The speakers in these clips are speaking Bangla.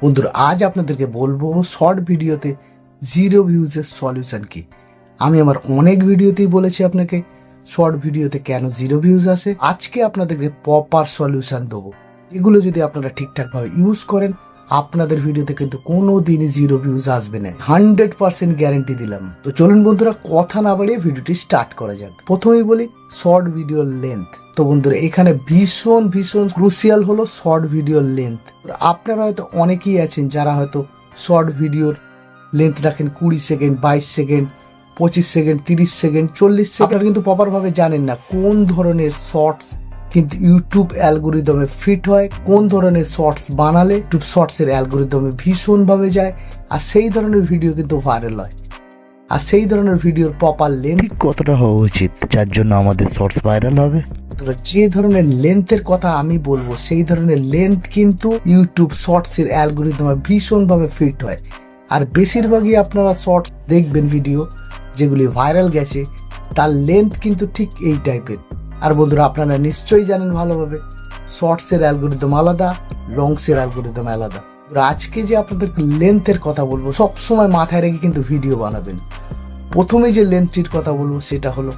বন্ধুরা, আজ আপনাদেরকে বলবো শর্ট ভিডিওতে জিরো ভিউজের সলিউশন কি। আমি আমার অনেক ভিডিওতেই বলেছি আপনাকে শর্ট ভিডিওতে কেন জিরো ভিউজ আসে। আজকে আপনাদেরকে প্রপার সলিউশন দেবো, এগুলো যদি আপনারা ঠিকঠাক ভাবে ইউজ করেন আপনাদের ভিডিওতে কিন্তু কোনো দিনই জিরো ভিউজ আসবে না, 100% গ্যারেন্টি দিলাম। তো চলুন বন্ধুরা, কথা না বাড়িয়ে ভিডিওটি স্টার্ট করা যাক। প্রথমেই বলি শর্ট ভিডিওর লেন্থ। তো বন্ধুরা, এখানে ভীষণ ক্রুশিয়াল হলো শর্ট ভিডিওর লেন্থ। আপনারা হয়তো অনেকেই আছেন যারা হয়তো শর্ট ভিডিওর লেন্থ রাখেন 20 second, 22 second, 25 second, 30 second, 40 second. আপনারা কিন্তু প্রপার ভাবে জানেন না কোন ধরনের শর্টস কিন্তু ইউটিউব অ্যালগোরিদমে ফিট হয়, কোন ধরনের শর্টস বানালে ইউটিউব শর্টস এর অ্যালগোরিদমে ভীষণ ভাবে যায়, আর সেই ধরনের ভিডিও কিন্তু ভাইরাল হয়। আর সেই ধরনের ভিডিওর প্রপার লেন্থ কতটা হওয়া উচিত যার জন্য আমাদের শর্টস ভাইরাল হবে। যে ধরনের লেন্থের কথা আমি বলবো সেই ধরনের লেন্থ কিন্তু ইউটিউব শর্টস এর অ্যালগোরিদমে ভীষণ ভাবে ফিট হয়। আর বেশিরভাগই আপনারা শর্টস দেখবেন ভিডিও যেগুলি ভাইরাল গেছে তার লেন্থ কিন্তু ঠিক এই টাইপের। আর বন্ধুরা, আপনারা নিশ্চয়ই জানেন ভালোভাবে শর্টস এর অ্যালগোরিদম আলাদা, লংস এর অ্যালগোরিদম আলাদা। আজকে যে আপনাদের লেন্থের কথা বলবো সবসময় মাথায় রেখে কিন্তু ভিডিও বানাবেন। প্রথমে যে লেন্থটির কথা বলবো সেটা হলো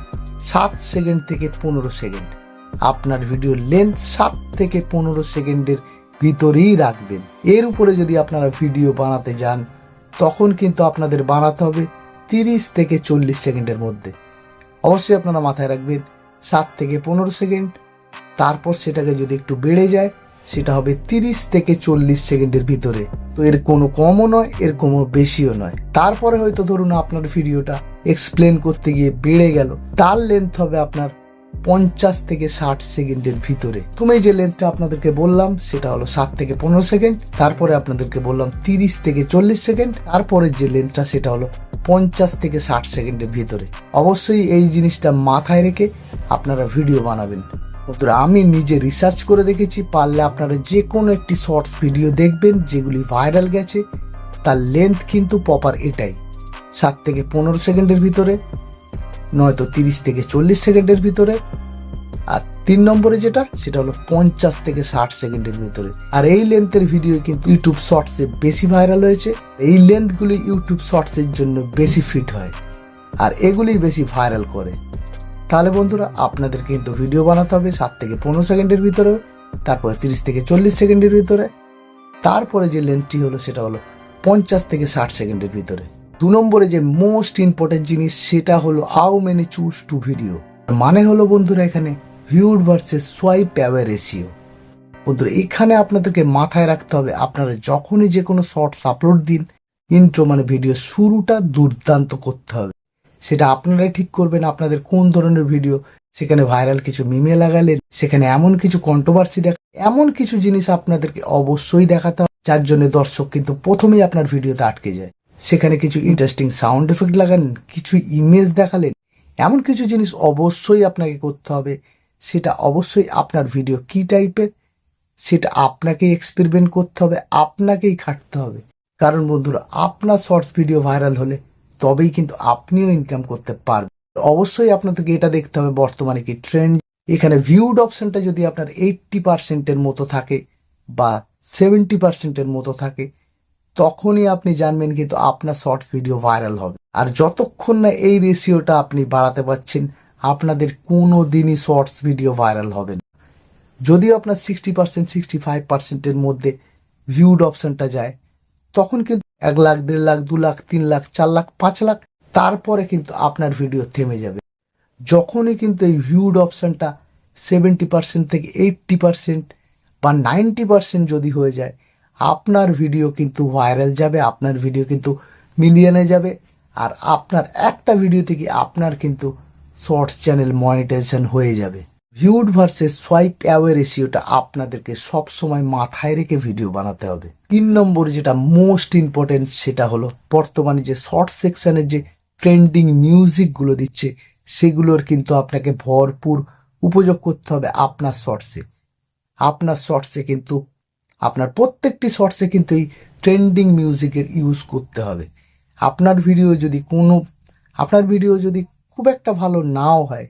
7 সেকেন্ড থেকে 15 সেকেন্ড। আপনার ভিডিওর লেন্থ 7 থেকে 15 সেকেন্ডের ভিতরেই রাখবেন। এর উপরে যদি আপনারা ভিডিও বানাতে যান তখন কিন্তু আপনাদের বানাতে হবে 30 থেকে 40 সেকেন্ডের মধ্যে। অবশ্যই আপনারা মাথায় রাখবেন 7 থেকে 15 সেকেন্ড, তারপর সেটাকে যদি একটু বেড়ে যায় সেটা হবে 30 থেকে 40 সেকেন্ডের ভিতরে। তো এর কোনো কমও নয়, এর কোনো বেশিও নয়। তারপরে হয়তো ধরুন আপনার ভিডিওটা এক্সপ্লেন করতে গিয়ে বেড়ে গেল, তার লেন্থ হবে আপনার 50 থেকে 60 সেকেন্ডের ভিতরে। তুমি যে লেন্থটা আপনাদেরকে বললাম সেটা হলো 7 থেকে 15 সেকেন্ড, তারপরে আপনাদেরকে বললাম 30 থেকে 40 সেকেন্ড, তারপরে যে লেন্থটা সেটা হলো 50 থেকে 60 সেকেন্ডের ভিতরে। অবশ্যই এই জিনিসটা মাথায় রেখে আপনারা ভিডিও বানাবেন। বন্ধুরা, আমি নিজে রিসার্চ করে দেখেছি, পারলে আপনারা যে কোনো একটি শর্টস ভিডিও দেখবেন যেগুলি ভাইরাল গেছে তার লেন্থ কিন্তু প্রপার এটাই, 7 থেকে 15 সেকেন্ডের ভিতরে, নয়তো 30 থেকে 40 সেকেন্ডের ভিতরে। আর 3 নম্বরে যেটা সেটা হলো 50 থেকে 60 সেকেন্ডের ভিতরে। আর এই লেন্থের ভিডিও কিন্তু ইউটিউব শর্টসে বেশি ভাইরাল হয়েছে। এই লেন্থগুলি ইউটিউব শর্টসের জন্য বেশি ফিট হয় আর এগুলি বেশি ভাইরাল করে। তাহলে বন্ধুরা, আপনাদের কিন্তু ভিডিও বানাতে হবে 7 থেকে 15 সেকেন্ডের ভিতরে, তারপরে 30 থেকে 40 সেকেন্ডের ভিতরে, তারপরে যে লেন্থটি হলো সেটা হলো 50 থেকে 60 সেকেন্ডের ভিতরে। 2 নম্বরে যে মোস্ট ইম্পর্টেন্ট জিনিস সেটা হলো how many choose to video. মানে হলো বন্ধুরা এখানে viewed versus swipe away ratio. বন্ধুরা, এখানে আপনাদেরকে মাথায় রাখতে হবে আপনারা যখনই যে কোনো শর্টস আপলোড দিন, ইন্ট্রো মানে ভিডিও শুরুটা দুর্দান্ত করতে হবে। সেটা আপনারাই ঠিক করবেন আপনাদের কোন ধরনের ভিডিও। সেখানে ভাইরাল কিছু মিমে লাগালে, সেখানে এমন কিছু কন্ট্রোভার্সি এমন কিছু জিনিস আপনাদেরকে অবশ্যই দেখাতে হবে যার জন্য দর্শক কিন্তু প্রথমেই আপনার ভিডিওতে আটকে যায়। সেখানে কিছু ইন্টারেস্টিং সাউন্ড এফেক্ট লাগান, কিছু ইমেজ দেখালেন, এমন কিছু জিনিস অবশ্যই আপনাকে করতে হবে। সেটা অবশ্যই আপনার ভিডিও কি টাইপের সেটা আপনাকেই এক্সপেরিমেন্ট করতে হবে, আপনাকেই খাটতে হবে। কারণ বন্ধুরা, আপনার শর্টস ভিডিও ভাইরাল হলে তবেই কিন্তু আপনিও ইনকাম করতে পারবেন। অবশ্যই আপনাদেরকে এটা দেখতে হবে বর্তমানে কি ট্রেন্ড। এখানে ভিউড অপশনটা যদি আপনার 80%-এর মতো থাকে বা 70%-এর মতো থাকে তখনই আপনি জানবেন কিন্তু আপনার শর্টস ভিডিও ভাইরাল হবে। আর যতক্ষণ না এই রেশিওটা আপনি বাড়াতে পারছেন আপনাদের কোনো দিনই শর্টস ভিডিও ভাইরাল হবে না। যদিও আপনার 60%, 65%-এর মধ্যে ভিউড অপশনটা যায় তখন কিন্তু 1 লাখ, 1.5 লাখ, 2 লাখ, 3 লাখ, 4 লাখ, 5 লাখ, তারপরে কিন্তু আপনার ভিডিও থেমে যাবে। যখনই কিন্তু এই ভিউড অপশনটা 70% থেকে 80% বা 90% যদি হয়ে যায় আপনার ভিডিও কিন্তু ভাইরাল যাবে, আপনার ভিডিও কিন্তু মিলিয়নে যাবে। আর আপনার একটা ভিডিও থেকে আপনার কিন্তু শর্টস চ্যানেল মনিটাইজেশন হয়ে যাবে। ভিউড ভার্সেস সোয়াইপ অ্যাওয়ে রেশিওটা আপনাদেরকে সবসময় মাথায় রেখে ভিডিও বানাতে হবে। 3 নম্বরে যেটা মোস্ট ইম্পর্টেন্ট সেটা হলো বর্তমানে যে শর্ট সেকশনের যে ট্রেন্ডিং মিউজিকগুলো দিচ্ছে সেগুলোর কিন্তু আপনাকে ভরপুর উপযোগ করতে হবে আপনার শর্টসে। আপনার শর্টসে কিন্তু আপনার প্রত্যেকটি শর্টসে কিন্তু এই ট্রেন্ডিং মিউজিকের ইউজ করতে হবে। আপনার ভিডিও যদি খুব একটা ভালো নাও হয়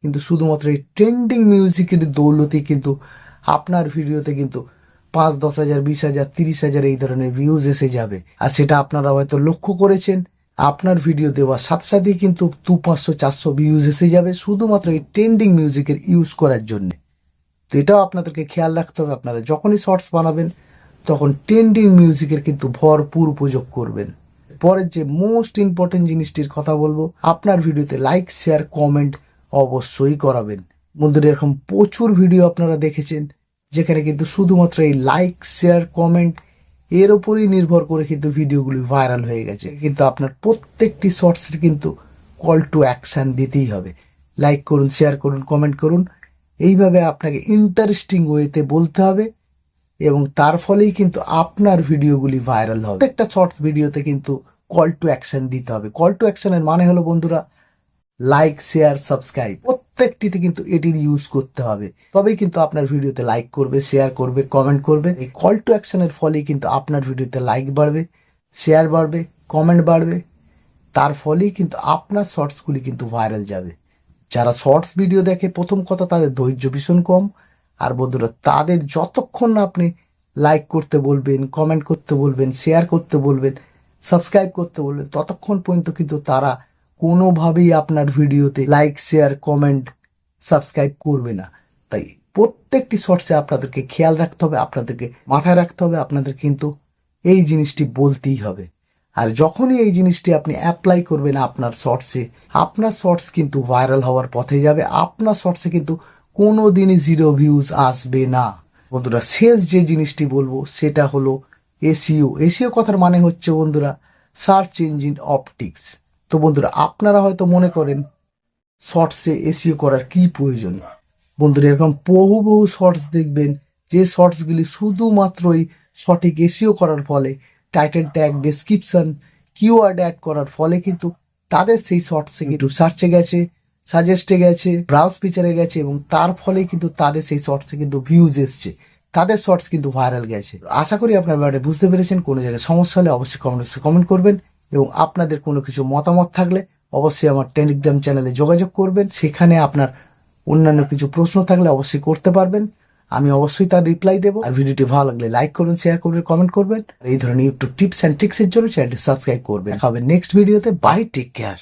কিন্তু শুধুমাত্র এই ট্রেন্ডিং মিউজিকের দৌলতেই কিন্তু আপনার ভিডিওতে কিন্তু 5-10 হাজার, 20 হাজার, 30 হাজার এই ধরনের ভিউজ এসে যাবে। আর সেটা আপনারা হয়তো লক্ষ্য করেছেন, আপনার ভিডিও দেওয়ার সাথে সাথেই কিন্তু 200-500-400 ভিউজ এসে যাবে শুধুমাত্র এই ট্রেন্ডিং মিউজিকের ইউজ করার জন্য। তো এটাও আপনাদেরকে খেয়াল রাখতে হবে, আপনারা যখনই শর্টস বানাবেন তখন ট্রেন্ডিং মিউজিকের কিন্তু ভরপুর উপযোগ করবেন। পরের যে মোস্ট ইম্পর্টেন্ট জিনিসটির কথা বলবো, আপনার ভিডিওতে লাইক, শেয়ার, কমেন্ট অবশ্যই করাবেন। বন্ধুরা, এরকম প্রচুর ভিডিও আপনারা দেখেছেন যেখানে কিন্তু শুধুমাত্র এই লাইক, শেয়ার, কমেন্ট এর উপরই নির্ভর করে কিন্তু ভিডিওগুলি ভাইরাল হয়ে গেছে। কিন্তু আপনার প্রত্যেকটি শর্টসের কিন্তু কল টু অ্যাকশন দিতেই হবে। লাইক করুন, শেয়ার করুন, কমেন্ট করুন, এইভাবে আপনাকে ইন্টারেস্টিং ওয়েতে বলতে হবে এবং তার ফলেই কিন্তু আপনার ভিডিওগুলি ভাইরাল হবে। প্রত্যেকটা শর্টস ভিডিওতে কিন্তু কল টু অ্যাকশন দিতে হবে। কল টু অ্যাকশনের মানে হলো বন্ধুরা, লাইক, শেয়ার, সাবস্ক্রাইব, প্রত্যেকটিতে কিন্তু এটির ইউজ করতে হবে। তবেই কিন্তু আপনার ভিডিওতে লাইক করবে, শেয়ার করবে, কমেন্ট করবে। এই কল টু অ্যাকশনের ফলেই কিন্তু আপনার ভিডিওতে লাইক বাড়বে, শেয়ার বাড়বে, কমেন্ট বাড়বে। তার ফলেই কিন্তু আপনার শর্টসগুলি কিন্তু ভাইরাল যাবে। যারা শর্টস ভিডিও দেখে, প্রথম কথা তাদের ধৈর্য ভীষণ কম। আর বন্ধুরা, তাদের যতক্ষণ না আপনি লাইক করতে বলবেন, কমেন্ট করতে বলবেন, শেয়ার করতে বলবেন, সাবস্ক্রাইব করতে বলবেন, ততক্ষণ পর্যন্ত কিন্তু তারা কোনোভাবেই আপনার ভিডিওতে লাইক, শেয়ার, কমেন্ট, সাবস্ক্রাইব করবে না। তাই প্রত্যেকটি শর্টসে আপনাদেরকে খেয়াল রাখতে হবে, আপনাদেরকে মাথায় রাখতে হবে, আপনাদের কিন্তু এই জিনিসটি বলতেই হবে। আর যখনই এই জিনিসটি আপনি অ্যাপ্লাই করবেন আপনার শর্টসে, আপনার শর্টস কিন্তু ভাইরাল হওয়ার পথে যাবে। আপনার শর্টসে কিন্তু কোনো দিনই 0 ভিউজ আসবে না। বন্ধুরা, শেষ যে জিনিসটি বলবো সেটা হলো এসইও। এসইও কথার মানে হচ্ছে বন্ধুরা সার্চ ইঞ্জিন অপটিক্স। তো বন্ধুরা, আপনারা হয়তো মনে করেন শর্টসে এসইও করার কি প্রয়োজন। বন্ধুরা, এরকম বহু বহু শর্টস দেখবেন যে শর্টসগুলি শুধুমাত্রই সঠিক এসইও করার ফলে, title tag, description, keyword add করার ফলে কিন্তু তাদের সেই শর্টসে কিন্তু সার্চে গেছে, সাজেস্টে গেছে, ব্রাউজ ফিচারে গেছে এবং তার ফলে কিন্তু তাদের সেই শর্টসে কিন্তু ভিউজ এসছে, তাদের শর্টস কিন্তু ভাইরাল গেছে। আশা করি আপনার ব্যাপারে বুঝতে পেরেছেন। কোনো জায়গায় সমস্যা হলে অবশ্যই কমেন্ট করবেন এবং আপনাদের কোনো কিছু মতামত থাকলে অবশ্যই আমার টেলিগ্রাম চ্যানেলে যোগাযোগ করবেন। সেখানে আপনার অন্যান্য কিছু প্রশ্ন থাকলে অবশ্যই করতে পারবেন, আমি অবশ্যই তার রিপ্লাই দেবো। আর ভিডিওটি ভালো লাগলে লাইক করবেন, শেয়ার করবেন, কমেন্ট করবেন। এই ধরনের ইউটিউব টিপস অ্যান্ড ট্রিক্সের জন্য চ্যানেলটি সাবস্ক্রাইব করবেন। দেখা হবে নেক্সট ভিডিওতে। Bye, take care.